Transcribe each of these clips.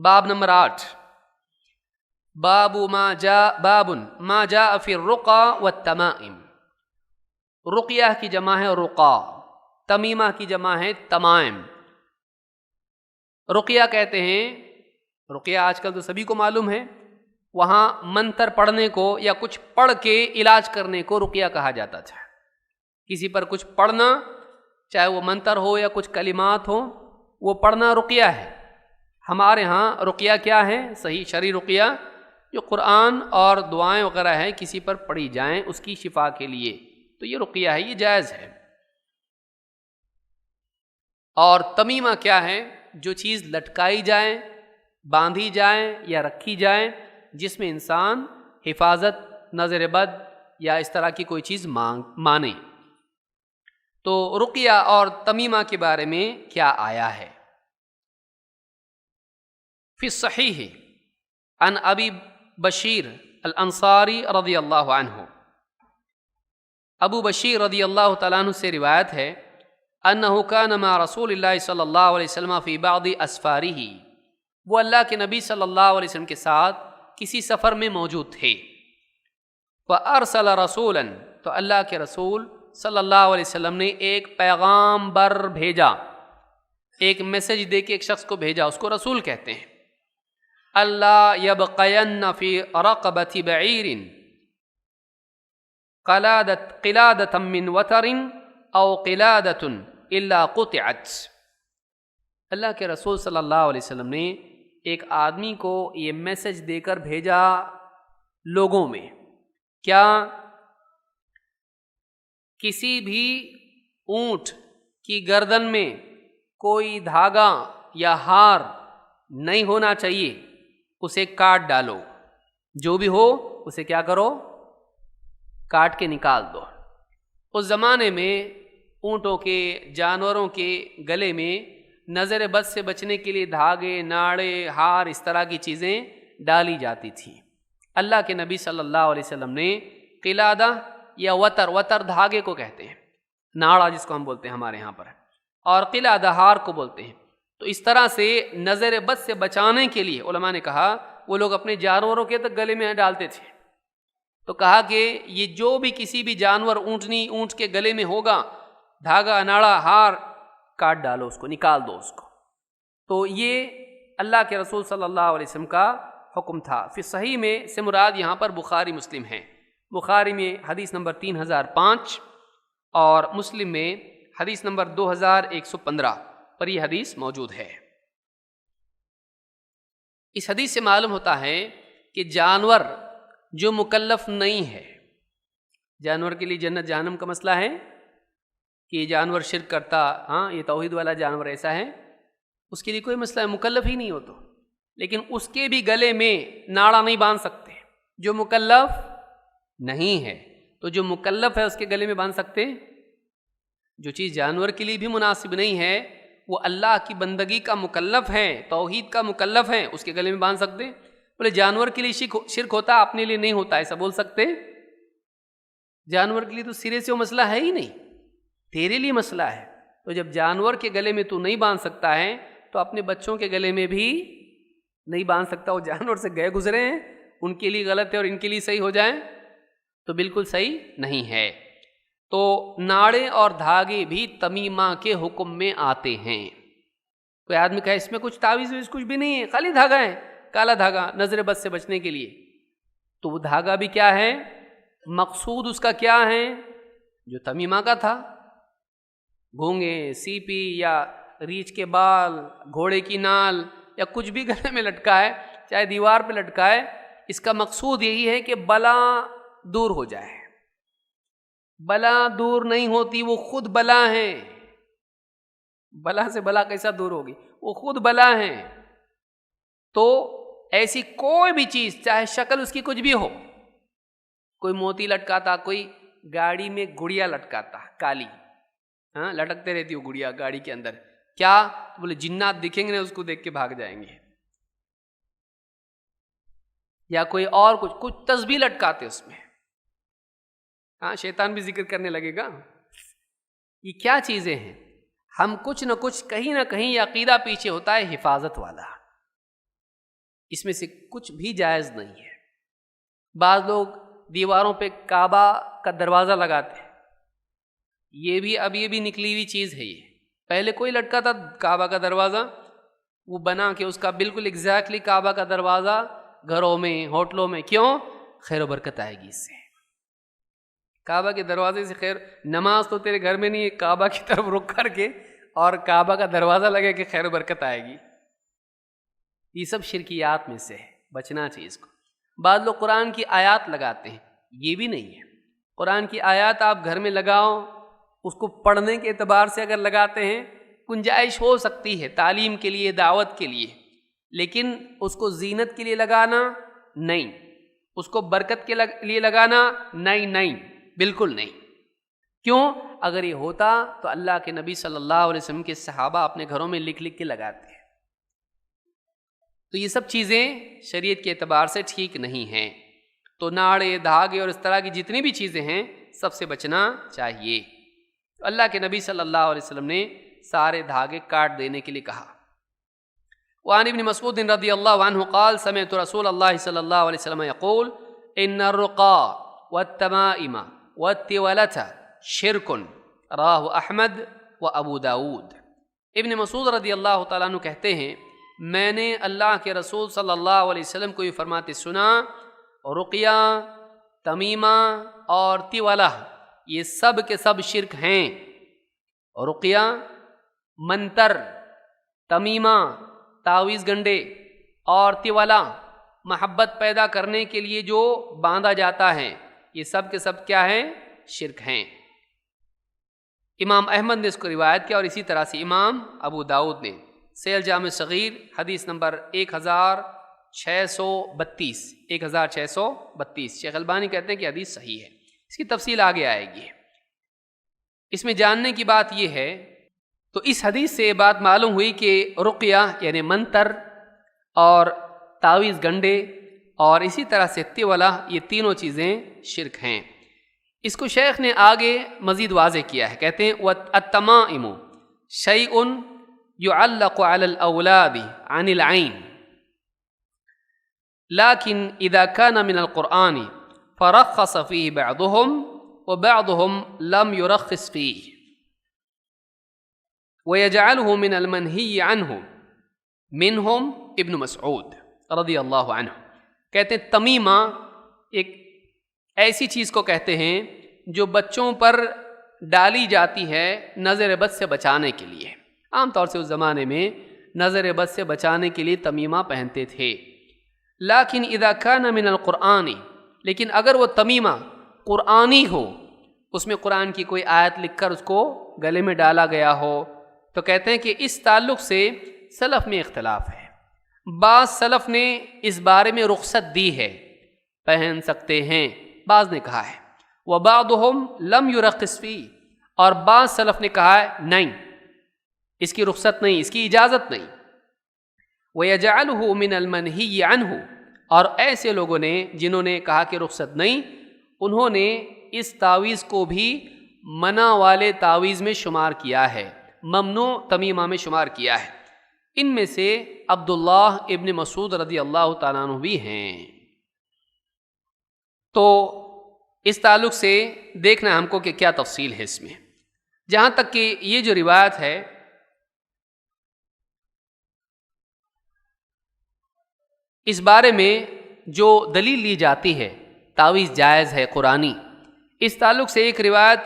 باب نمبر 8، بابن ما جاء فی الرقى والتمائم۔ رقیہ کی جمع ہے رقا، تمیمہ کی جمع ہے تمائم۔ رقیہ کہتے ہیں، رقیہ آج کل تو سبھی کو معلوم ہے، وہاں منتر پڑھنے کو یا کچھ پڑھ کے علاج کرنے کو رقیہ کہا جاتا تھا۔ کسی پر کچھ پڑھنا، چاہے وہ منتر ہو یا کچھ کلمات ہو، وہ پڑھنا رقیہ ہے۔ ہمارے ہاں رقیہ کیا ہے؟ صحیح شرعی رقیہ جو قرآن اور دعائیں وغیرہ ہیں کسی پر پڑھی جائیں اس کی شفا کے لیے، تو یہ رقیہ ہے، یہ جائز ہے۔ اور تمیمہ کیا ہے؟ جو چیز لٹکائی جائے، باندھی جائے یا رکھی جائے جس میں انسان حفاظت، نظر بد یا اس طرح کی کوئی چیز مانے۔ تو رقیہ اور تمیمہ کے بارے میں کیا آیا ہے؟ فی الصحیح عن ابی بشیر الانصاری رضی اللہ عنہ، ابو بشیر رضی اللہ تعالیٰ عنہ سے روایت ہے، انہ کان مع رسول اللہ صلی اللہ علیہ وسلم فی بعض اسفارہ، وہ اللہ کے نبی صلی اللہ علیہ وسلم کے ساتھ کسی سفر میں موجود تھے۔ فارسل رسولا، تو اللہ کے رسول صلی اللہ علیہ وسلم نے ایک پیغام بر بھیجا، ایک میسج دے کے ایک شخص کو بھیجا، اس کو رسول کہتے ہیں۔ اللہ یبقین فی رقبۃ بعیر قلادۃ من وتر او قلادۃ الا قطعت۔ اللہ کے رسول صلی اللہ علیہ وسلم نے ایک آدمی کو یہ میسج دے کر بھیجا لوگوں میں، کیا؟ کسی بھی اونٹ کی گردن میں کوئی دھاگا یا ہار نہیں ہونا چاہیے، اسے کاٹ ڈالو، جو بھی ہو اسے کیا کرو؟ کاٹ کے نکال دو۔ اس زمانے میں اونٹوں کے، جانوروں کے گلے میں نظر بد سے بچنے کے لیے دھاگے، ناڑے، ہار، اس طرح کی چیزیں ڈالی جاتی تھیں۔ اللہ کے نبی صلی اللہ علیہ وسلم نے قلادہ یا وتر دھاگے کو کہتے ہیں، ناڑا جس کو ہم بولتے ہیں ہمارے یہاں پر، اور قلادہ ہار کو بولتے ہیں۔ تو اس طرح سے نظر بد سے بچانے کے لیے علماء نے کہا وہ لوگ اپنے جانوروں کے تک گلے میں ڈالتے تھے۔ تو کہا کہ یہ جو بھی کسی بھی جانور، اونٹنی، اونٹ کے گلے میں ہوگا دھاگا، ناڑا، ہار، کاٹ ڈالو اس کو، نکال دو اس کو۔ تو یہ اللہ کے رسول صلی اللہ علیہ وسلم کا حکم تھا۔ فی صحیح میں سے مراد یہاں پر بخاری مسلم ہے۔ بخاری میں حدیث نمبر 3005 اور مسلم میں حدیث نمبر 2115 پر یہ حدیث موجود ہے۔ اس حدیث سے معلوم ہوتا ہے کہ جانور جو مکلف نہیں ہے، جانور کے لیے جنت جہنم کا مسئلہ ہے کہ یہ جانور شرک کرتا، ہاں یہ توحید والا جانور ایسا ہے، اس کے لیے کوئی مسئلہ ہے، مکلف ہی نہیں ہو تو، لیکن اس کے بھی گلے میں ناڑا نہیں باندھ سکتے جو مکلف نہیں ہے۔ تو جو مکلف ہے اس کے گلے میں باندھ سکتے؟ جو چیز جانور کے لیے بھی مناسب نہیں ہے، وہ اللہ کی بندگی کا مکلف ہے، توحید کا مکلف ہے، اس کے گلے میں باندھ سکتے؟ بولے جانور کے لیے شرک ہوتا، اپنے لیے نہیں ہوتا، ایسا بول سکتے؟ جانور کے لیے تو سرے سے وہ مسئلہ ہے ہی نہیں، تیرے لیے مسئلہ ہے۔ تو جب جانور کے گلے میں تو نہیں باندھ سکتا ہے تو اپنے بچوں کے گلے میں بھی نہیں باندھ سکتا۔ وہ جانور سے گئے گزرے ہیں، ان کے لیے غلط ہے اور ان کے لیے صحیح ہو جائیں تو بالکل صحیح نہیں ہے۔ تو ناڑے اور دھاگے بھی تمیمہ کے حکم میں آتے ہیں۔ کوئی آدمی کہے اس میں کچھ تعویذ ویز کچھ بھی نہیں ہے، خالی دھاگا ہے، کالا دھاگا، نظر بد سے بچنے کے لیے، تو وہ دھاگا بھی کیا ہے؟ مقصود اس کا کیا ہے؟ جو تمیمہ کا تھا، گھونگے، سیپی یا ریچھ کے بال، گھوڑے کی نال یا کچھ بھی گلے میں لٹکائے، چاہے دیوار پہ لٹکائے، اس کا مقصود یہی ہے کہ بلا دور ہو جائے۔ بلا دور نہیں ہوتی، وہ خود بلا ہے۔ بلا سے بلا کیسا دور ہوگی؟ وہ خود بلا ہے۔ تو ایسی کوئی بھی چیز، چاہے شکل اس کی کچھ بھی ہو، کوئی موتی لٹکاتا، کوئی گاڑی میں گڑیا لٹکاتا کالی، ہاں لٹکتے رہتی وہ گڑیا گاڑی کے اندر، کیا؟ بولے جنات دکھیں گے اس کو دیکھ کے بھاگ جائیں گے۔ یا کوئی اور کچھ تسبیح لٹکاتے اس میں، ہاں شیطان بھی ذکر کرنے لگے گا۔ یہ کیا چیزیں ہیں؟ ہم کچھ نہ کچھ کہیں نہ کہیں یہ عقیدہ پیچھے ہوتا ہے حفاظت والا، اس میں سے کچھ بھی جائز نہیں ہے۔ بعض لوگ دیواروں پہ کعبہ کا دروازہ لگاتے ہیں، یہ بھی نکلی ہوئی چیز ہے۔ یہ پہلے کوئی لٹکا تھا کعبہ کا دروازہ، وہ بنا کے اس کا بالکل ایگزیکٹلی کعبہ کا دروازہ گھروں میں، ہوٹلوں میں، کیوں؟ خیر و برکت آئے گی اس سے۔ کعبہ کے دروازے سے خیر، نماز تو تیرے گھر میں نہیں ہے، کعبہ کی طرف رخ کر کے اور کعبہ کا دروازہ لگے کہ خیر و برکت آئے گی۔ یہ سب شرکیات میں سے ہے، بچنا چاہیے اس کو۔ بعض لوگ قرآن کی آیات لگاتے ہیں، یہ بھی نہیں ہے۔ قرآن کی آیات آپ گھر میں لگاؤ، اس کو پڑھنے کے اعتبار سے اگر لگاتے ہیں گنجائش ہو سکتی ہے تعلیم کے لیے، دعوت کے لیے، لیکن اس کو زینت کے لیے لگانا نہیں، اس کو برکت کے لیے لگانا نہیں، بالکل نہیں۔ کیوں؟ اگر یہ ہوتا تو اللہ کے نبی صلی اللہ علیہ وسلم کے صحابہ اپنے گھروں میں لکھ کے لگاتے ہیں۔ تو یہ سب چیزیں شریعت کے اعتبار سے ٹھیک نہیں ہیں۔ تو ناڑے، دھاگے اور اس طرح کی جتنی بھی چیزیں ہیں سب سے بچنا چاہیے۔ تو اللہ کے نبی صلی اللہ علیہ وسلم نے سارے دھاگے کاٹ دینے کے لیے کہا۔ وعن ابن مسعود رضی اللہ عنہ قال سمعت رسول اللہ صلی اللہ علیہ وسلم یقول ان الرقا والتمائم والتولة شرک راہ احمد و ابو داود۔ ابن مسعود رضی اللہ تعالیٰ عنہ کہتے ہیں میں نے اللہ کے رسول صلی اللہ علیہ وسلم کو یہ فرماتے سنا، رقیہ، تمیمہ اور تولہ یہ سب کے سب شرک ہیں۔ رقیہ، منتر، تمیمہ تعویذ گنڈے، اور تولہ محبت پیدا کرنے کے لیے جو باندھا جاتا ہے، یہ سب کے سب کیا ہیں؟ شرک ہیں۔ امام احمد نے اس کو روایت کیا، اور اسی طرح سے امام ابو داؤد نے سیل جامع صغیر حدیث نمبر 1632 شیخ البانی کہتے ہیں کہ حدیث صحیح ہے۔ اس کی تفصیل آگے آئے گی۔ اس میں جاننے کی بات یہ ہے، تو اس حدیث سے یہ بات معلوم ہوئی کہ رقیہ یعنی منتر اور تعویذ گنڈے اور اسی طرح سے تولہ یہ تینوں چیزیں شرک ہیں۔ اس کو شیخ نے آگے مزید واضح کیا ہے، کہتے ہیں التمائم شیء يعلق على الأولاد عن العين لكن إذا كان من القرآن فرخص فيه بعضهم وبعضهم لم يرخص فيه ويجعله من المنهي عنه منهم ابن مسعود رضی اللہ عنہ۔ کہتے ہیں تمیمہ ایک ایسی چیز کو کہتے ہیں جو بچوں پر ڈالی جاتی ہے نظر بد سے بچانے کے لیے۔ عام طور سے اس زمانے میں نظر بد سے بچانے کے لیے تمیمہ پہنتے تھے۔ لیکن اذا کان من القرآن، لیکن اگر وہ تمیمہ قرآنی ہو، اس میں قرآن کی کوئی آیت لکھ کر اس کو گلے میں ڈالا گیا ہو، تو کہتے ہیں کہ اس تعلق سے سلف میں اختلاف ہے۔ بعض سلف نے اس بارے میں رخصت دی ہے، پہن سکتے ہیں، بعض نے کہا ہے وَبَعْضُهُمْ لَمْ يُرَخِّصْ فِيهِ، اور بعض سلف نے کہا ہے نہیں، اس کی رخصت نہیں، اس کی اجازت نہیں۔ وَيَجْعَلُهُ مِنَ الْمَنْهِيِّ عَنْهُ، اور ایسے لوگوں نے جنہوں نے کہا کہ رخصت نہیں، انہوں نے اس تعویذ کو بھی منع والے تعویذ میں شمار کیا ہے، ممنوع تمیمہ میں شمار کیا ہے۔ ان میں سے عبداللہ ابن مسعود رضی اللہ تعالیٰ عنہ بھی ہیں۔ تو اس تعلق سے دیکھنا ہم کو کہ کیا تفصیل ہے اس میں۔ جہاں تک کہ یہ جو روایت ہے اس بارے میں جو دلیل لی جاتی ہے تعویذ جائز ہے قرآنی، اس تعلق سے ایک روایت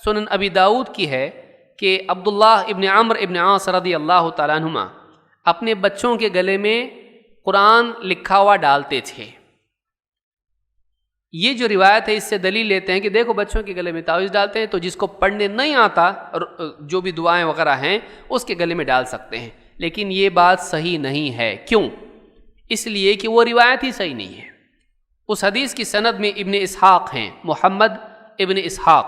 سنن ابی داؤد کی ہے کہ عبداللہ ابن عمرو ابن عاص رضی اللہ تعالیٰ عنہما اپنے بچوں کے گلے میں قرآن لکھا ہوا ڈالتے تھے۔ یہ جو روایت ہے اس سے دلیل لیتے ہیں کہ دیکھو بچوں کے گلے میں تعویذ ڈالتے ہیں، تو جس کو پڑھنے نہیں آتا جو بھی دعائیں وغیرہ ہیں اس کے گلے میں ڈال سکتے ہیں، لیکن یہ بات صحیح نہیں ہے۔ کیوں؟ اس لیے کہ وہ روایت ہی صحیح نہیں ہے۔ اس حدیث کی سند میں ابن اسحاق ہیں، محمد ابن اسحاق،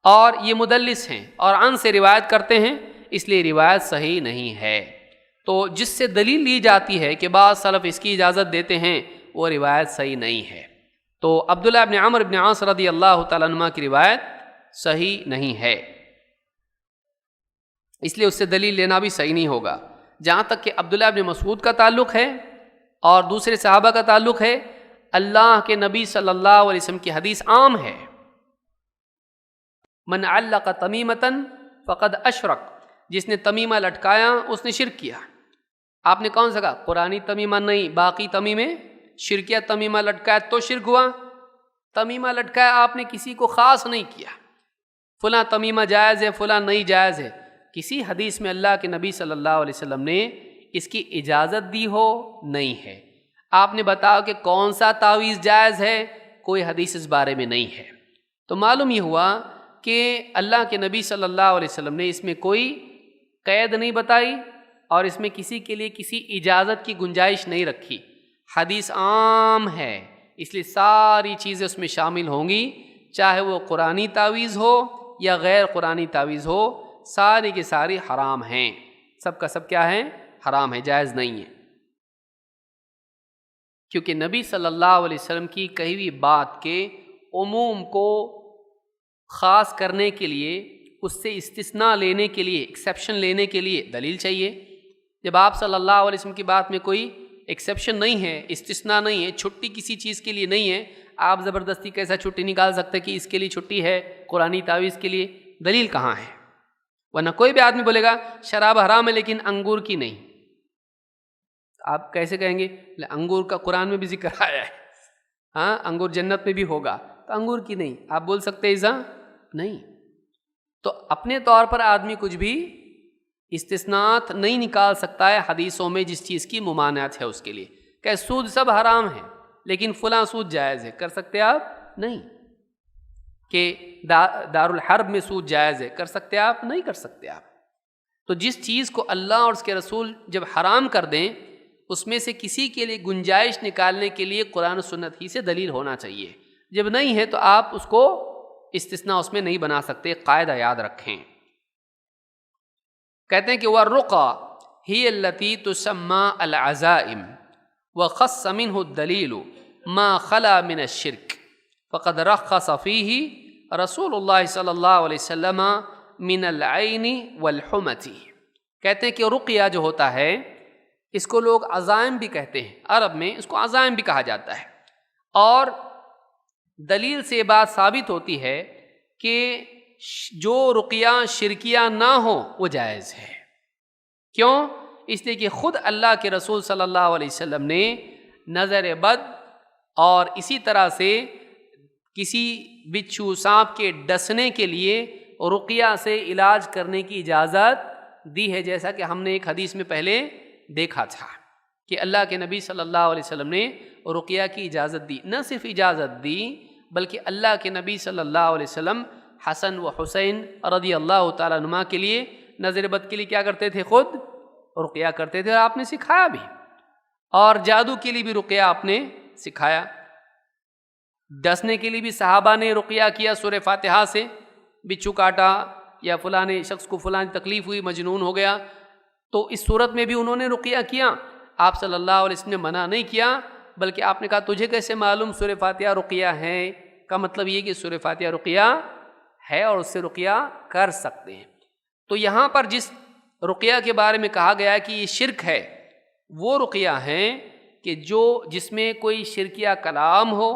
اور یہ مدلس ہیں اور عن سے روایت کرتے ہیں، اس لیے روایت صحیح نہیں ہے۔ تو جس سے دلیل لی جاتی ہے کہ بعض سلف اس کی اجازت دیتے ہیں، وہ روایت صحیح نہیں ہے۔ تو عبداللہ ابن عمرو ابن عاص رضی اللہ تعالیٰ عنہ کی روایت صحیح نہیں ہے، اس لیے اس سے دلیل لینا بھی صحیح نہیں ہوگا۔ جہاں تک کہ عبداللہ ابن مسعود کا تعلق ہے اور دوسرے صحابہ کا تعلق ہے، اللہ کے نبی صلی اللہ علیہ وسلم کی حدیث عام ہے، من علق تمیمتن فقد اشرک، جس نے تمیمہ لٹکایا اس نے شرک کیا۔ آپ نے کون سا کہا؟ قرآنی تمیمہ نہیں، باقی تمیمے شرکیہ تمیمہ لٹکایا تو شرک ہوا۔ تمیمہ لٹکایا آپ نے کسی کو خاص نہیں کیا، فلاں تمیمہ جائز ہے فلاں نہیں جائز ہے، کسی حدیث میں اللہ کے نبی صلی اللہ علیہ وسلم نے اس کی اجازت دی ہو نہیں ہے۔ آپ نے بتاؤ کہ کون سا تعویذ جائز ہے، کوئی حدیث اس بارے میں نہیں ہے۔ تو معلوم یہ ہوا کہ اللہ کے نبی صلی اللہ علیہ وسلم نے اس میں کوئی قید نہیں بتائی اور اس میں کسی کے لیے کسی اجازت کی گنجائش نہیں رکھی۔ حدیث عام ہے، اس لیے ساری چیزیں اس میں شامل ہوں گی، چاہے وہ قرآنی تعویذ ہو یا غیر قرآنی تعویذ ہو، ساری کی ساری حرام ہیں، سب کا سب کیا ہے؟ حرام ہے، جائز نہیں ہے۔ کیونکہ نبی صلی اللہ علیہ وسلم کی کہی ہوئی بات کے عموم کو خاص کرنے کے لیے، اس سے استثناء لینے کے لیے، ایکسیپشن لینے کے لیے دلیل چاہیے۔ جب آپ صلی اللہ علیہ وسلم کی بات میں کوئی ایکسیپشن نہیں ہے، استثناء نہیں ہے، چھٹی کسی چیز کے لیے نہیں ہے، آپ زبردستی کیسا چھٹی نکال سکتے کہ اس کے لیے چھٹی ہے، قرآنی تعویذ کے لیے؟ دلیل کہاں ہے؟ ورنہ کوئی بھی آدمی بولے گا شراب حرام ہے لیکن انگور کی نہیں، آپ کیسے کہیں گے؟ انگور کا قرآن میں بھی ذکر آیا ہے، ہاں انگور جنت میں بھی ہوگا، تو انگور کی نہیں، آپ بول سکتے ایسا نہیں؟ تو اپنے طور پر آدمی کچھ بھی استثناءات نہیں نکال سکتا ہے حدیثوں میں جس چیز کی ممانعت ہے اس کے لیے، کہ سود سب حرام ہے لیکن فلاں سود جائز ہے، کر سکتے آپ؟ نہیں۔ کہ دار الحرب میں سود جائز ہے، کر سکتے آپ؟ نہیں کر سکتے آپ۔ تو جس چیز کو اللہ اور اس کے رسول جب حرام کر دیں، اس میں سے کسی کے لیے گنجائش نکالنے کے لیے قرآن و سنت ہی سے دلیل ہونا چاہیے، جب نہیں ہے تو آپ اس کو استثناء اس میں نہیں بنا سکتے، قاعدہ یاد رکھیں۔ کہتے ہیں کہ وَالرُّقَى هِيَ الَّتِي تُسَمَّى الْعَزَائِمُ وَخَصَّ مِنْهُ الدَّلِيلُ مَا خَلَا مِنَ الشِّرْكِ فَقَدْ رَخَّصَ فِيهِ رسول اللہ صلی اللہ علیہ وسلم من العین والحمۃ۔ کہتے ہیں کہ رقیہ جو ہوتا ہے اس کو لوگ عزائم بھی کہتے ہیں، عرب میں اس کو عزائم بھی کہا جاتا ہے، اور دلیل سے بات ثابت ہوتی ہے کہ جو رقیہ شرکیہ نہ ہو وہ جائز ہے۔ کیوں؟ اس لیے کہ خود اللہ کے رسول صلی اللہ علیہ وسلم نے نظر بد اور اسی طرح سے کسی بچھو سانپ کے ڈسنے کے لیے رقیہ سے علاج کرنے کی اجازت دی ہے، جیسا کہ ہم نے ایک حدیث میں پہلے دیکھا تھا کہ اللہ کے نبی صلی اللہ علیہ وسلم نے رقیہ کی اجازت دی۔ نہ صرف اجازت دی بلکہ اللہ کے نبی صلی اللہ علیہ وسلم حسن و حسین رضی اللہ تعالیٰ عنہما کے لیے نظر بد کے لیے کیا کرتے تھے؟ خود رقیہ کرتے تھے، اور آپ نے سکھایا بھی، اور جادو کے لیے بھی رقیہ آپ نے سکھایا، ڈسنے کے لیے بھی صحابہ نے رقیہ کیا سورہ فاتحہ سے، بچھو کاٹا یا فلانے شخص کو فلانی تکلیف ہوئی، مجنون ہو گیا، تو اس صورت میں بھی انہوں نے رقیہ کیا۔ آپ صلی اللہ علیہ وسلم نے منع نہیں کیا، بلکہ آپ نے کہا تجھے کیسے معلوم سورہ فاتحہ رقیہ ہے؟ کا مطلب یہ کہ سورہ فاتحہ رقیہ ہے اور اس سے رقیہ کر سکتے ہیں۔ تو یہاں پر جس رقیہ کے بارے میں کہا گیا ہے کہ یہ شرک ہے، وہ رقیہ ہیں کہ جس میں کوئی شرکیہ کلام ہو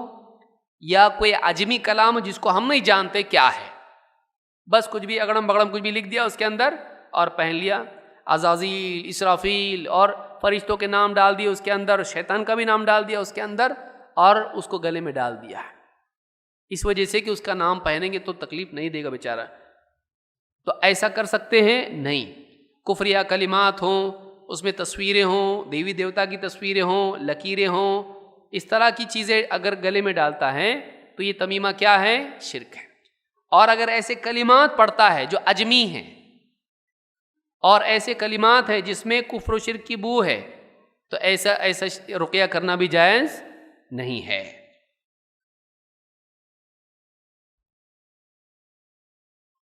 یا کوئی عجمی کلام جس کو ہم نہیں جانتے کیا ہے، بس کچھ بھی اگڑم بگڑم کچھ بھی لکھ دیا اس کے اندر اور پہن لیا، عزازیل، اسرافیل اور فرشتوں کے نام ڈال دیے اس کے اندر، شیطان کا بھی نام ڈال دیا اس کے اندر، اور اس کو گلے میں ڈال دیا، اس وجہ سے کہ اس کا نام پہنیں گے تو تکلیف نہیں دے گا بیچارہ۔ تو ایسا کر سکتے ہیں؟ نہیں۔ کفریہ کلمات ہوں، اس میں تصویریں ہوں، دیوی دیوتا کی تصویریں ہوں، لکیریں ہوں، اس طرح کی چیزیں اگر گلے میں ڈالتا ہے تو یہ تمیمہ کیا ہے؟ شرک ہے۔ اور اگر ایسے کلمات پڑھتا ہے جو عجمی ہیں اور ایسے کلمات ہیں جس میں کفر و شرک کی بو ہے، تو ایسا رقیہ کرنا بھی جائز نہیں ہے۔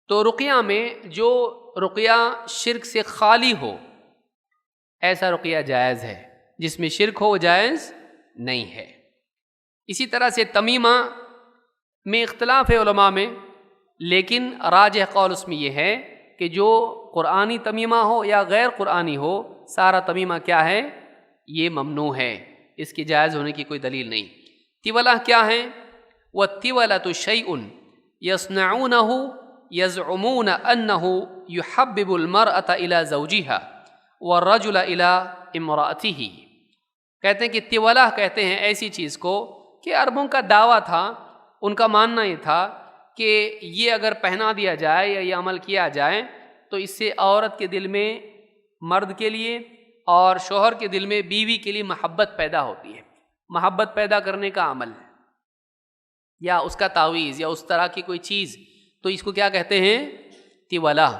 تو رقیہ میں جو رقیہ شرک سے خالی ہو ایسا رقیہ جائز ہے، جس میں شرک ہو وہ جائز نہیں ہے۔ اسی طرح سے تمیمہ میں اختلاف ہے علماء میں، لیکن راجح قول اس میں یہ ہے کہ جو قرآنی تمیمہ ہو یا غیر قرآنی ہو، سارا تمیمہ کیا ہے؟ یہ ممنوع ہے۔ اس کی جائز ہونے کی کوئی دلیل نہیں۔ تولہ کیا ہے؟ وَالتِّوَلَةُ شَيْءٌ يَصْنَعُونَهُ يَزْعُمُونَ أَنَّهُ يُحَبِّبُ الْمَرْأَةَ إِلَى زَوْجِهَا وَالرَّجُلَ إِلَى امْرَأَتِهِ۔ کہتے ہیں کہ تولہ کہتے ہیں ایسی چیز کو کہ عربوں کا دعویٰ تھا، ان کا ماننا یہ تھا کہ یہ اگر پہنا دیا جائے یا یہ عمل کیا جائے تو اس سے عورت کے دل میں مرد کے لیے اور شوہر کے دل میں بیوی کے لیے محبت پیدا ہوتی ہے۔ محبت پیدا کرنے کا عمل یا اس کا تعویذ یا اس طرح کی کوئی چیز، تو اس کو کیا کہتے ہیں؟ تولہ۔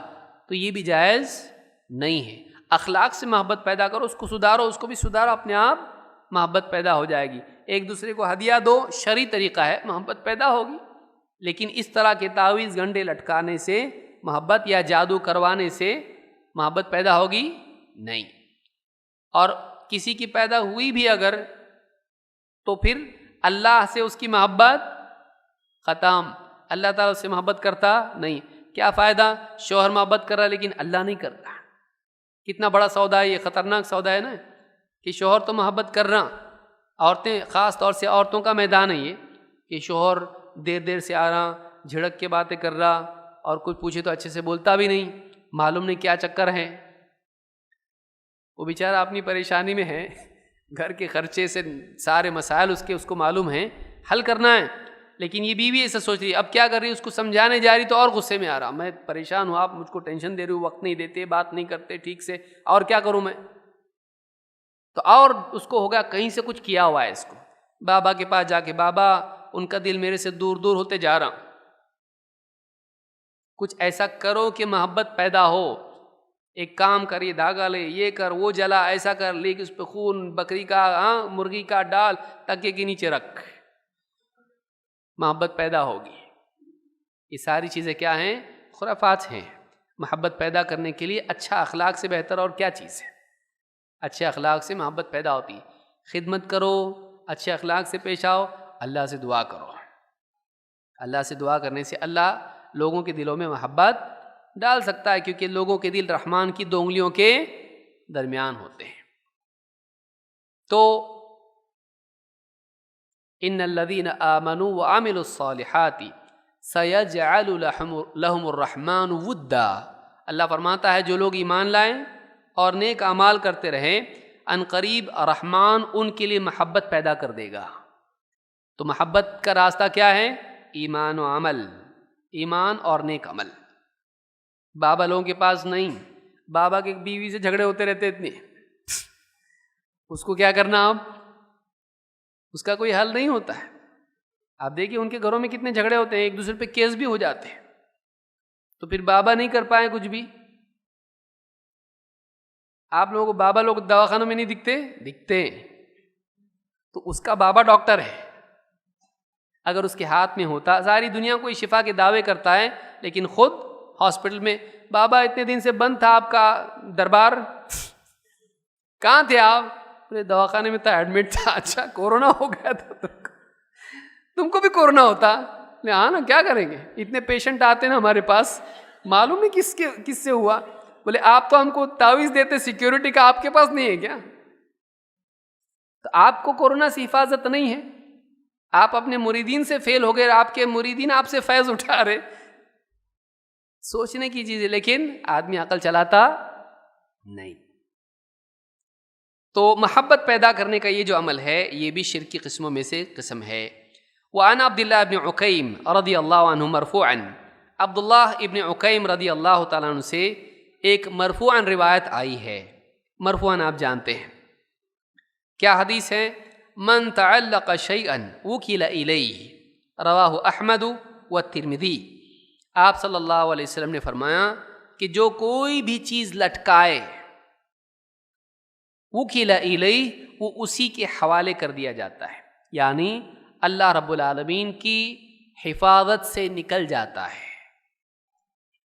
تو یہ بھی جائز نہیں ہے۔ اخلاق سے محبت پیدا کرو، اس کو سدھارو، اس کو بھی سدھارو، اپنے آپ محبت پیدا ہو جائے گی۔ ایک دوسرے کو ہدیہ دو، شرعی طریقہ ہے، محبت پیدا ہوگی۔ لیکن اس طرح کے تعویذ گنڈے لٹکانے سے محبت یا جادو کروانے سے محبت پیدا ہوگی نہیں۔ اور کسی کی پیدا ہوئی بھی اگر تو پھر اللہ سے اس کی محبت ختم، اللہ تعالیٰ سے محبت کرتا نہیں۔ کیا فائدہ؟ شوہر محبت کر رہا لیکن اللہ نہیں کرتا۔ کتنا بڑا سودا ہے یہ، خطرناک سودا ہے نا، کہ شوہر تو محبت کر رہا، عورتیں خاص طور سے عورتوں کا میدان ہے یہ، کہ شوہر دیر دیر سے آ رہا، جھڑک کے باتیں کر رہا، اور کوئی پوچھے تو اچھے سے بولتا بھی نہیں، معلوم نہیں کیا چکر ہے۔ وہ بیچارہ اپنی پریشانی میں ہے، گھر کے خرچے سے سارے مسائل اس کو معلوم ہیں، حل کرنا ہے، لیکن یہ بیوی ایسا سوچ رہی ہے، اب کیا کر رہی ہے، اس کو سمجھانے جا رہی تو اور غصے میں آ رہا، میں پریشان ہوں، آپ مجھ کو ٹینشن دے رہے ہو، وقت نہیں دیتے، بات نہیں کرتے ٹھیک سے، اور کیا کروں میں؟ تو اور اس کو ہوگا کہیں سے کچھ کیا ہوا ہے اس کو۔ بابا کے پاس جا کے، بابا ان کا دل میرے سے دور دور ہوتے جا رہا، کچھ ایسا کرو کہ محبت پیدا ہو، ایک کام کر، یہ دھاگا لے، یہ کر، وہ جلا، ایسا کر، لے کے اس پہ خون بکری کا، مرغی کا ڈال، تکیے کے نیچے رکھ، محبت پیدا ہوگی۔ یہ ساری چیزیں کیا ہیں؟ خرافات ہیں۔ محبت پیدا کرنے کے لیے اچھا اخلاق سے بہتر اور کیا چیز ہے؟ اچھے اخلاق سے محبت پیدا ہوتی ہے۔ خدمت کرو، اچھے اخلاق سے پیش آؤ، اللہ سے دعا کرو۔ اللہ سے دعا کرنے سے اللہ لوگوں کے دلوں میں محبت ڈال سکتا ہے، کیونکہ لوگوں کے دل رحمان کی دو انگلیوں کے درمیان ہوتے ہیں۔ تو ان الذین آمنوا وعملوا الصالحات سیجعل لهم الرحمن ودا، اللہ فرماتا ہے جو لوگ ایمان لائیں اور نیک اعمال کرتے رہیں، ان قریب رحمان ان کے لیے محبت پیدا کر دے گا۔ تو محبت کا راستہ کیا ہے؟ ایمان و عمل، ایمان اور نیک عمل۔ بابا لوگوں کے پاس نہیں، بابا کے بیوی سے جھگڑے ہوتے رہتے اتنے، اس کو کیا کرنا؟ اب اس کا کوئی حل نہیں ہوتا ہے۔ آپ دیکھیے ان کے گھروں میں کتنے جھگڑے ہوتے ہیں، ایک دوسرے پہ کیس بھی ہو جاتے ہیں، تو پھر بابا نہیں کر پائے کچھ بھی۔ آپ لوگوں کو بابا لوگ دواخانوں میں نہیں دکھتے ہیں، تو اس کا بابا ڈاکٹر ہے۔ اگر اس کے ہاتھ میں ہوتا، ساری دنیا کوئی شفا کے دعوے کرتا ہے لیکن خود ہاسپٹل میں، بابا اتنے دن سے بند تھا آپ کا دربار، کہاں تھے آپ؟ پورے دواخانے میں تھا، ایڈمٹ تھا۔ اچھا کورونا ہو گیا تھا تم کو بھی کورونا ہوتا؟ ہاں نا، کیا کریں گے، اتنے پیشنٹ آتے نا ہمارے پاس، معلوم نہیں کس سے ہوا۔ بولے آپ تو ہم کو تعویذ دیتے سیکیورٹی کا، آپ کے پاس نہیں ہے کیا؟ تو آپ کو کورونا سے حفاظت نہیں ہے، آپ اپنے مریدین سے فیل ہو گئے، آپ کے مریدین آپ سے فیض اٹھا رہے۔ سوچنے کی چیز ہے، لیکن آدمی عقل چلاتا نہیں۔ تو محبت پیدا کرنے کا یہ جو عمل ہے، یہ بھی شرک کی قسموں میں سے قسم ہے۔ وعن عبداللہ ابن عقیم رضی اللہ عنہ مرفوعا، عبداللہ ابن عقیم رضی اللہ تعالیٰ عنہ سے ایک مرفوعا روایت آئی ہے۔ مرفوعا آپ جانتے ہیں کیا حدیث ہے؟ من تعلق شیئا وکل الیہ، رواہ احمد والترمذی۔ آپ صلی اللہ علیہ وسلم نے فرمایا کہ جو کوئی بھی چیز لٹکائے، وکل الیہ، وہ اسی کے حوالے کر دیا جاتا ہے، یعنی اللہ رب العالمین کی حفاظت سے نکل جاتا ہے۔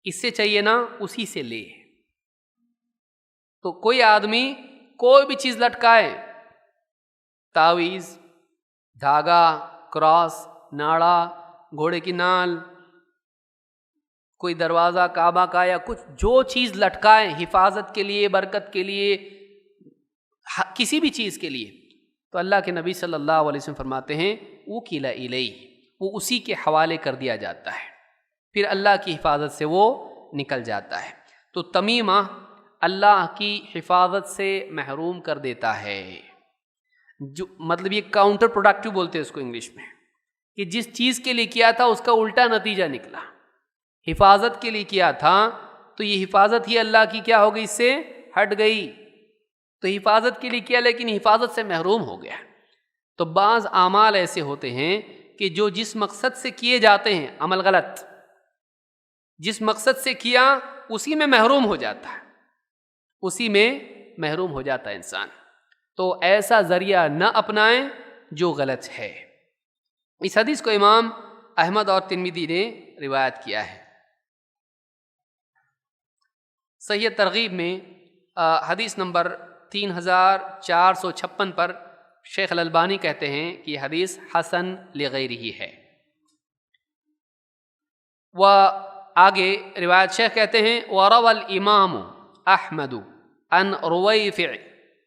اس سے چاہیے نا، اسی سے لے۔ تو کوئی آدمی کوئی بھی چیز لٹکائے، تعویذ، دھاگا، کراس، ناڑا، گھوڑے کی نال، کوئی دروازہ کعبہ کا یا کچھ جو چیز لٹکائے حفاظت کے لیے، برکت کے لیے، کسی بھی چیز کے لیے، تو اللہ کے نبی صلی اللہ علیہ وسلم فرماتے ہیں وکل الیہ، وہ اسی کے حوالے کر دیا جاتا ہے، پھر اللہ کی حفاظت سے وہ نکل جاتا ہے۔ تو تمیمہ اللہ کی حفاظت سے محروم کر دیتا ہے، جو مطلب یہ کاؤنٹر پروڈکٹیو بولتے ہیں اس کو انگلش میں، کہ جس چیز کے لیے کیا تھا اس کا الٹا نتیجہ نکلا۔ حفاظت کے لیے کیا تھا تو یہ حفاظت ہی اللہ کی کیا ہو گئی، اس سے ہٹ گئی۔ تو حفاظت کے لیے کیا لیکن حفاظت سے محروم ہو گیا۔ تو بعض اعمال ایسے ہوتے ہیں کہ جو جس مقصد سے کیے جاتے ہیں، عمل غلط، جس مقصد سے کیا اسی میں محروم ہو جاتا ہے، اسی میں محروم ہو جاتا ہے انسان۔ تو ایسا ذریعہ نہ اپنائیں جو غلط ہے۔ اس حدیث کو امام احمد اور ترمذی نے روایت کیا ہے۔ صحیح ترغیب میں حدیث نمبر 3456 پر شیخ الالبانی کہتے ہیں کہ یہ حدیث حسن لغیرہ ہے۔ و آگے روایت شیخ کہتے ہیں وروى الامام احمد عن رویفع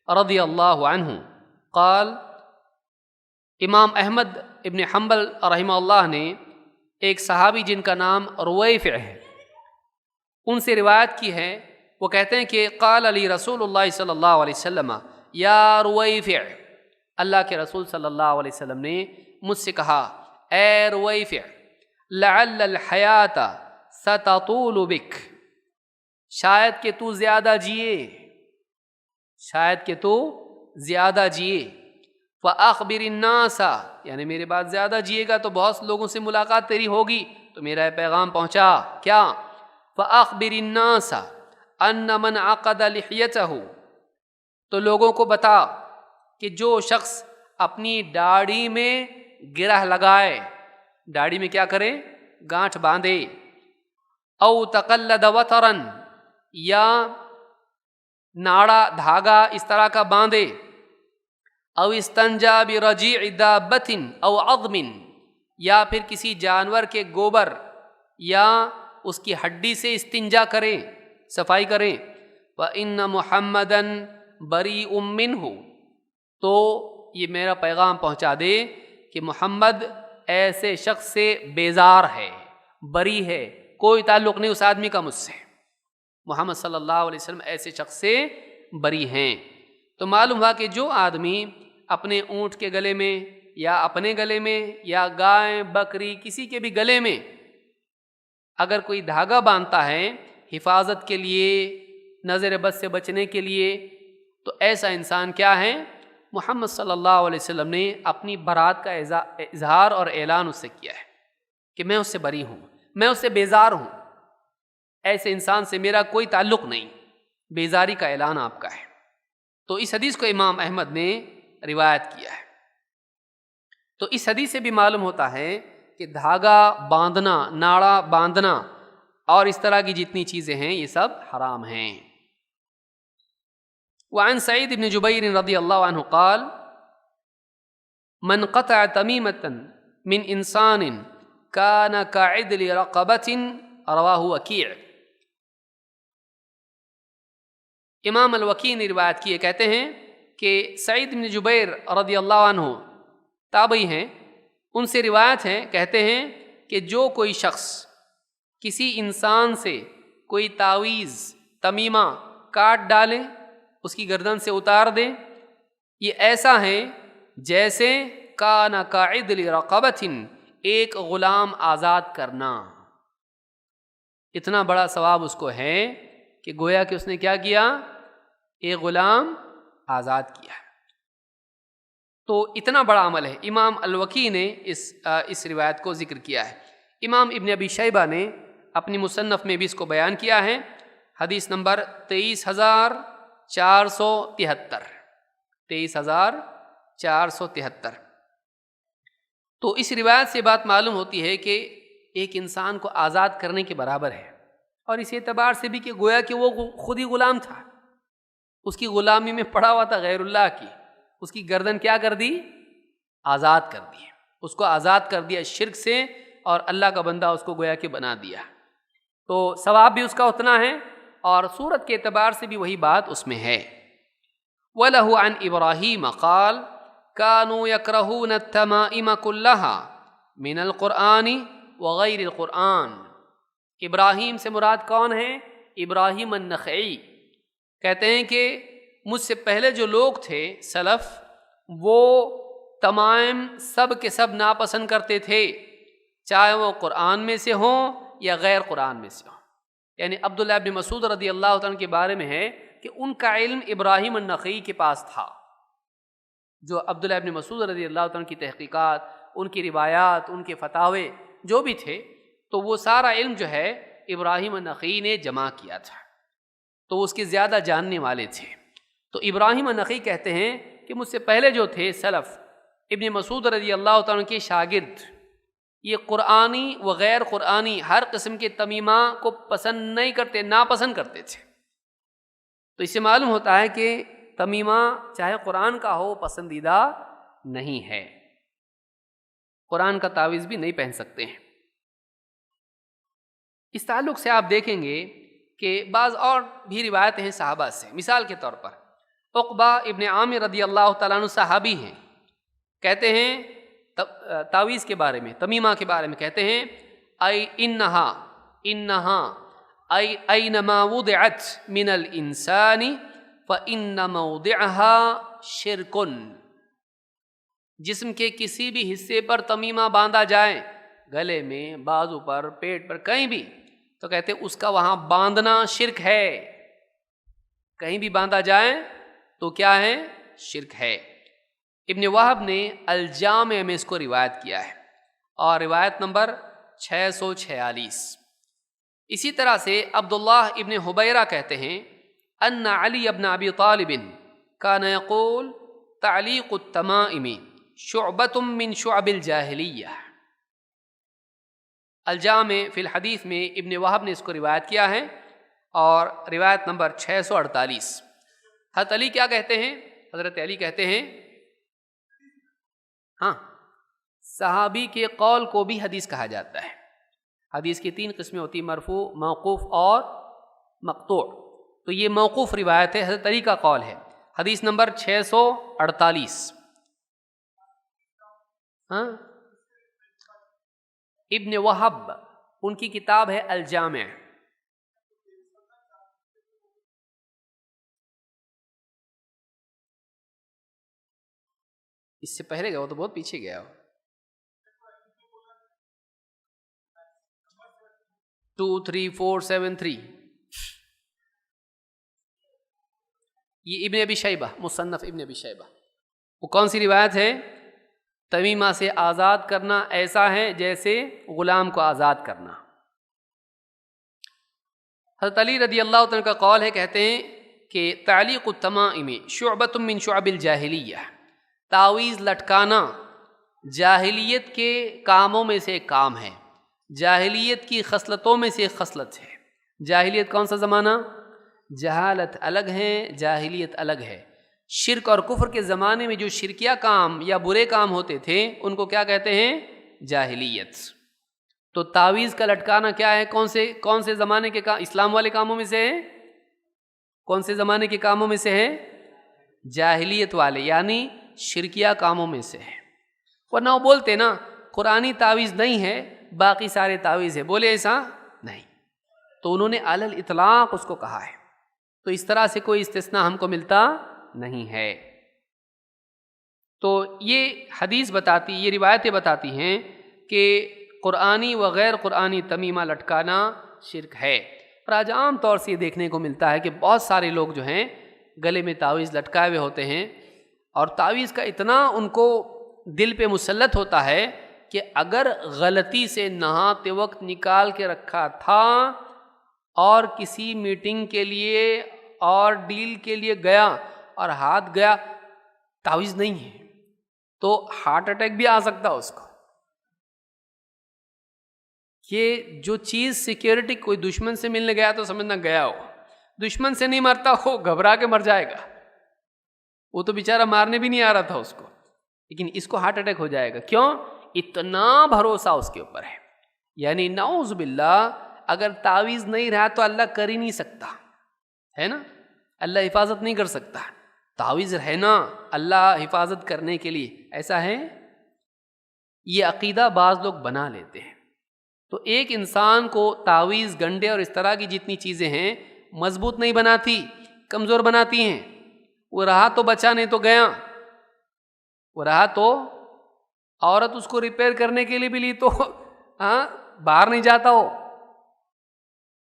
رضی اللہ عنہ قال، امام احمد ابن حنبل رحمہ اللہ نے ایک صحابی جن کا نام رویفع ہے ان سے روایت کی ہے، وہ کہتے ہیں کہ قال علی رسول اللہ صلی اللہ علیہ وسلم یا رویفع، اللہ کے رسول صلی اللہ علیہ وسلم نے مجھ سے کہا اے رویفع لعل الحیات ستطول بک، شاید کہ تو زیادہ جیے، شاید کہ تو زیادہ جیے، فاخبر الناس، یعنی میرے بعد زیادہ جیے گا تو بہت لوگوں سے ملاقات تیری ہوگی، تو میرا پیغام پہنچا کیا، فاخبر الناس ان من عقد لحیتہ، تو لوگوں کو بتا کہ جو شخص اپنی داڑھی میں گرہ لگائے، داڑھی میں کیا کرے، گانٹھ باندھے، او تقلد وترا، یا ناڑا دھاگا اس طرح کا باندھے، او استنجا برجیع دابۃ او عظم، یا پھر کسی جانور کے گوبر یا اس کی ہڈی سے استنجا کریں، صفائی کریں، وَإِنَّ مُحَمَّدًا بَرِيءٌ مِّنْهُ، تو یہ میرا پیغام پہنچا دے کہ محمد ایسے شخص سے بیزار ہے، بری ہے، کوئی تعلق نہیں اس آدمی کا مجھ سے، محمد صلی اللہ علیہ وسلم ایسے شخص سے بری ہیں۔ تو معلوم ہوا کہ جو آدمی اپنے اونٹ کے گلے میں یا اپنے گلے میں یا گائے بکری کسی کے بھی گلے میں اگر کوئی دھاگا باندھتا ہے حفاظت کے لیے، نظر بد سے بچنے کے لیے، تو ایسا انسان کیا ہے، محمد صلی اللہ علیہ وسلم نے اپنی برات کا اظہار اور اعلان اس سے کیا ہے کہ میں اس سے بری ہوں، میں اس سے بیزار ہوں، ایسے انسان سے میرا کوئی تعلق نہیں، بیزاری کا اعلان آپ کا ہے۔ تو اس حدیث کو امام احمد نے روایت کیا ہے۔ تو اس حدیث سے بھی معلوم ہوتا ہے کہ دھاگا باندھنا، ناڑا باندھنا اور اس طرح کی جتنی چیزیں ہیں یہ سب حرام ہیں۔ وعن سعید بن جبیر رضی اللہ عنہ قال من قطع تمیمة من انسان کان کعدل رقبۃ، رواہ وکیع۔ امام الوکیع نے روایت کی ہے، کہتے ہیں کہ سعید بن جبیر رضی اللہ عنہ تابعی ہیں، ان سے روایت ہے، کہتے ہیں کہ جو کوئی شخص کسی انسان سے کوئی تعویذ تمیمہ کاٹ ڈالے، اس کی گردن سے اتار دے، یہ ایسا ہے جیسے کان کعدل رقبۃ، ایک غلام آزاد کرنا۔ اتنا بڑا ثواب اس کو ہے کہ گویا کہ اس نے کیا کیا، ایک غلام آزاد کیا۔ تو اتنا بڑا عمل ہے۔ امام الوکیع نے اس روایت کو ذکر کیا ہے۔ امام ابن ابی شیبہ نے اپنی مصنف میں بھی اس کو بیان کیا ہے، حدیث نمبر 23473، 23473۔ تو اس روایت سے بات معلوم ہوتی ہے کہ ایک انسان کو آزاد کرنے کے برابر ہے، اور اس اعتبار سے بھی کہ گویا کہ وہ خود ہی غلام تھا، اس کی غلامی میں پڑا ہوا تھا غیر اللہ کی، اس کی گردن کیا کر دی، آزاد کر دی، اس کو آزاد کر دیا شرک سے، اور اللہ کا بندہ اس کو گویا کہ بنا دیا۔ تو ثواب بھی اس کا اتنا ہے، اور صورت کے اعتبار سے بھی وہی بات اس میں ہے۔ وَلَهُ عَنْ إِبْرَاهِيمَ قَالَ كانوا يكرهون التمائم كلها من القرآن وغیر القرآن. ابراہیم سے مراد کون ہے؟ ابراہیم النخعی. کہتے ہیں کہ مجھ سے پہلے جو لوگ تھے سلف، وہ تمام سب کے سب ناپسند کرتے تھے، چاہے وہ قرآن میں سے ہوں یا غیر قرآن میں سے ہوں. یعنی عبداللہ ابن مسعود رضی اللہ عنہ کے بارے میں ہے کہ ان کا علم ابراہیم النخعی کے پاس تھا. جو عبداللہ ابن مسعود رضی اللہ عنہ کی تحقیقات، ان کی روایات، ان کے فتاوے جو بھی تھے، تو وہ سارا علم جو ہے ابراہیم النخعی نے جمع کیا تھا، تو وہ اس کے زیادہ جاننے والے تھے. تو ابراہیم النخعی کہتے ہیں کہ مجھ سے پہلے جو تھے سلف، ابن مسعود رضی اللہ عنہ کے شاگرد، یہ قرآنی و غیر قرآنی ہر قسم کے تمیمہ کو پسند نہیں کرتے، ناپسند کرتے تھے. تو اس سے معلوم ہوتا ہے کہ تمیمہ چاہے قرآن کا ہو پسندیدہ نہیں ہے. قرآن کا تعویذ بھی نہیں پہن سکتے ہیں. اس تعلق سے آپ دیکھیں گے کہ بعض اور بھی روایتیں ہیں صحابہ سے. مثال کے طور پر عقبہ ابن عامر رضی اللہ تعالیٰ عنہ صحابی ہیں، کہتے ہیں تعویذ کے بارے میں، تمیمہ کے بارے میں کہتے ہیں انہا اینما وضعت من الانسان فإن موضعها شرک. جسم کے کسی بھی حصے پر تمیمہ باندھا جائے، گلے میں، بازو پر، پیٹ پر، کہیں بھی، تو کہتے ہیں اس کا وہاں باندھنا شرک ہے. کہیں بھی باندھا جائے تو کیا ہے؟ شرک ہے. ابن وہب نے الجامع میں اس کو روایت کیا ہے، اور روایت نمبر 646. اسی طرح سے عبداللہ ابن حبیرہ کہتے ہیں ان علی ابن ابی طالب کان یقول تعلیق التمائم شعبۃ من شعب الجاہلیہ. الجامع فی الحدیث میں ابن وہب نے اس کو روایت کیا ہے، اور روایت نمبر 648. حضرت علی کیا کہتے ہیں؟ حضرت علی کہتے ہیں، ہاں، صحابی کے قول کو بھی حدیث کہا جاتا ہے. حدیث کی 3 قسمیں ہوتی ہیں، مرفوع، موقوف اور مقطوع. تو یہ موقوف روایت ہے، حضرت علی کا قول ہے. حدیث نمبر 648. ہاں، ابن وہب، ان کی کتاب ہے الجامع. اس سے پہلے گیا وہ تو بہت پیچھے گیا. 23473. یہ ابن ابی شیبہ، مصنف ابن ابی شیبہ. وہ کون سی روایت ہے؟ تمیمہ سے آزاد کرنا ایسا ہے جیسے غلام کو آزاد کرنا. حضرت علی رضی اللہ عنہ کا قول ہے، کہتے ہیں کہ تعلیق التمائم شعبۃ من شعب الجاہلیہ. تعویذ لٹکانا جاہلیت کے کاموں میں سے ایک کام ہے، جاہلیت کی خصلتوں میں سے ایک خصلت ہے. جاہلیت کون سا زمانہ؟ جہالت الگ ہے، جاہلیت الگ ہے. شرک اور کفر کے زمانے میں جو شرکیہ کام یا برے کام ہوتے تھے ان کو کیا کہتے ہیں؟ جاہلیت. تو تعویذ کا لٹکانا کیا ہے؟ کون سے زمانے کے اسلام والے کاموں میں سے ہے؟ کون سے زمانے کے کاموں میں سے ہے؟ جاہلیت والے، یعنی شرکیہ کاموں میں سے ہے. ورنہ وہ بولتے نا قرآنی تعویذ نہیں ہے، باقی سارے تعویذ ہے، بولے ایسا نہیں. تو انہوں نے علی الاطلاق اس کو کہا ہے. تو اس طرح سے کوئی استثناء ہم کو ملتا نہیں ہے. تو یہ حدیث بتاتی، یہ روایتیں بتاتی ہیں کہ قرآنی و غیر قرآنی تمیمہ لٹکانا شرک ہے. اور آج عام طور سے یہ دیکھنے کو ملتا ہے کہ بہت سارے لوگ جو ہیں گلے میں تعویذ لٹکائے ہوئے ہوتے ہیں، اور تعویذ کا اتنا ان کو دل پہ مسلط ہوتا ہے کہ اگر غلطی سے نہاتے وقت نکال کے رکھا تھا اور کسی میٹنگ کے لیے اور ڈیل کے لیے گیا اور ہاتھ گیا، تعویذ نہیں ہے، تو ہارٹ اٹیک بھی آ سکتا اس کو. یہ جو چیز سیکیورٹی، کوئی دشمن سے ملنے گیا تو سمجھنا گیا ہو، دشمن سے نہیں مرتا ہو، گھبرا کے مر جائے گا. وہ تو بیچارہ مارنے بھی نہیں آ رہا تھا اس کو، لیکن اس کو ہارٹ اٹیک ہو جائے گا. کیوں؟ اتنا بھروسہ اس کے اوپر ہے. یعنی نعوذ باللہ، اگر تعویذ نہیں رہا تو اللہ کر ہی نہیں سکتا ہے نا، اللہ حفاظت نہیں کر سکتا. تعویذ رہنا اللہ حفاظت کرنے کے لیے، ایسا ہے؟ یہ عقیدہ بعض لوگ بنا لیتے ہیں۔ تو ایک انسان کو تعویذ، گنڈے اور اس طرح کی جتنی چیزیں ہیں مضبوط نہیں بناتی، کمزور بناتی ہیں۔ وہ رہا تو بچا، نہیں تو گیا۔ وہ رہا تو عورت اس کو ریپیئر کرنے کے لیے بھی لی تو باہر نہیں جاتا، ہو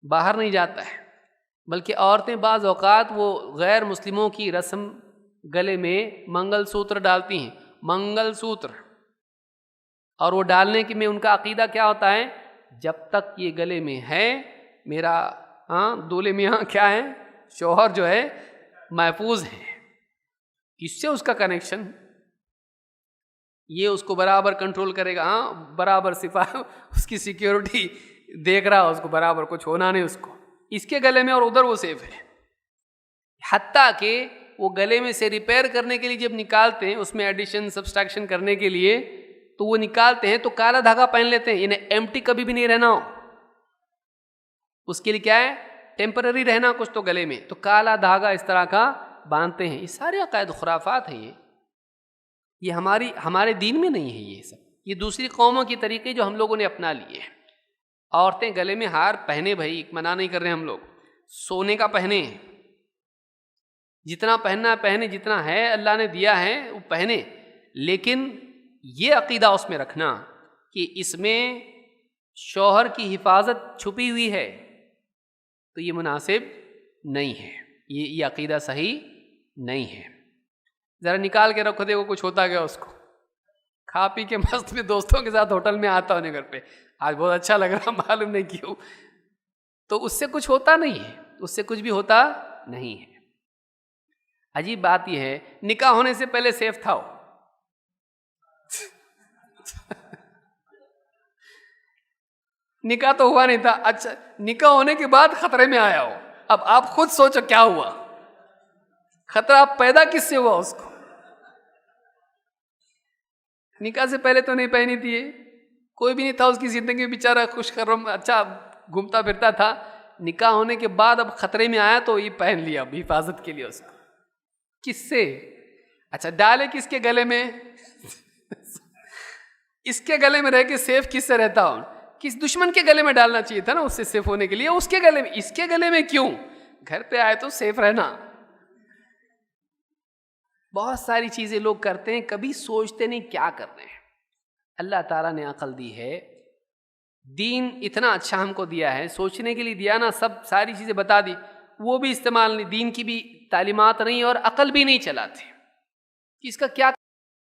باہر نہیں جاتا ہے۔ بلکہ عورتیں بعض اوقات وہ غیر مسلموں کی رسم گلے میں منگل سوتر ڈالتی ہیں، منگل سوتر، اور وہ ڈالنے کے میں ان کا عقیدہ کیا ہوتا ہے؟ جب تک یہ گلے میں ہے میرا دولے میاں کیا ہے، شوہر جو ہے محفوظ ہے۔ کس سے اس کا کنیکشن؟ یہ اس کو برابر کنٹرول کرے گا، برابر اس کی سیکیورٹی دیکھ رہا، اس کو برابر کچھ ہونا نہیں اس کو، اس کے گلے میں، اور ادھر وہ سیف ہے۔ حتیٰ کہ وہ گلے میں سے ریپیئر کرنے کے لیے جب نکالتے ہیں، اس میں ایڈیشن سبسٹریکشن کرنے کے لیے، تو وہ نکالتے ہیں تو کالا دھاگا پہن لیتے ہیں، یعنی ایمٹی کبھی بھی نہیں رہنا ہو اس کے لیے، کیا ہے؟ ٹیمپرری رہنا کچھ تو گلے میں، تو کالا دھاگا اس طرح کا باندھتے ہیں۔ یہ سارے عقائد خرافات ہیں، یہ ہمارے دین میں نہیں ہے۔ یہ سب یہ دوسری قوموں کی طریقے جو ہم لوگوں نے اپنا لیے ہیں۔ عورتیں گلے میں ہار پہنے، بھائی منع نہیں کر رہے ہم لوگ، سونے کا پہنے، جتنا پہننا پہنے، جتنا ہے اللہ نے دیا ہے وہ پہنے، لیکن یہ عقیدہ اس میں رکھنا کہ اس میں شوہر کی حفاظت چھپی ہوئی ہے، تو یہ مناسب نہیں ہے، یہ عقیدہ صحیح نہیں ہے۔ ذرا نکال کے رکھو، دیکھو کچھ ہوتا گیا اس کو، کھا پی کے مست میں دوستوں کے ساتھ ہوٹل میں آتا ہونے گھر پہ، آج بہت اچھا لگ رہا، معلوم نہیں کیوں، تو اس سے کچھ ہوتا نہیں ہے، اس سے کچھ بھی ہوتا نہیں ہے۔ عجیب بات یہ ہے، نکاح ہونے سے پہلے سیف تھا وہ، نکاح تو ہوا نہیں تھا، اچھا نکاح ہونے کے بعد خطرے میں آیا ہو۔ اب آپ خود سوچو کیا ہوا، خطرہ پیدا کس سے ہوا اس کو؟ نکاح سے پہلے تو نہیں پہنی تھی، کوئی بھی نہیں تھا اس کی زندگی میں، بیچارہ خوش خرم اچھا گھومتا پھرتا تھا، نکاح ہونے کے بعد اب خطرے میں آیا تو یہ پہن لیا اب حفاظت کے لیے اس کو۔ کس سے؟ اچھا ڈالے کس کے گلے میں؟ اس کے گلے میں رہ کے سیف کس سے رہتا ہوں؟ کس دشمن کے گلے میں ڈالنا چاہیے تھا نا اس سے سیف ہونے کے لیے، اس کے گلے میں، اس کے گلے میں کیوں؟ گھر پہ آئے تو سیف رہنا۔ بہت ساری چیزیں لوگ کرتے ہیں، کبھی سوچتے نہیں کیا کر رہے ہیں۔ اللہ تعالیٰ نے عقل دی ہے، دین اتنا اچھا ہم کو دیا ہے، سوچنے کے لیے دیا نا، ساری چیزیں بتا دی، وہ بھی استعمال نہیں، دین کی بھی تعلیمات نہیں اور عقل بھی نہیں چلاتے کہ اس کا کیا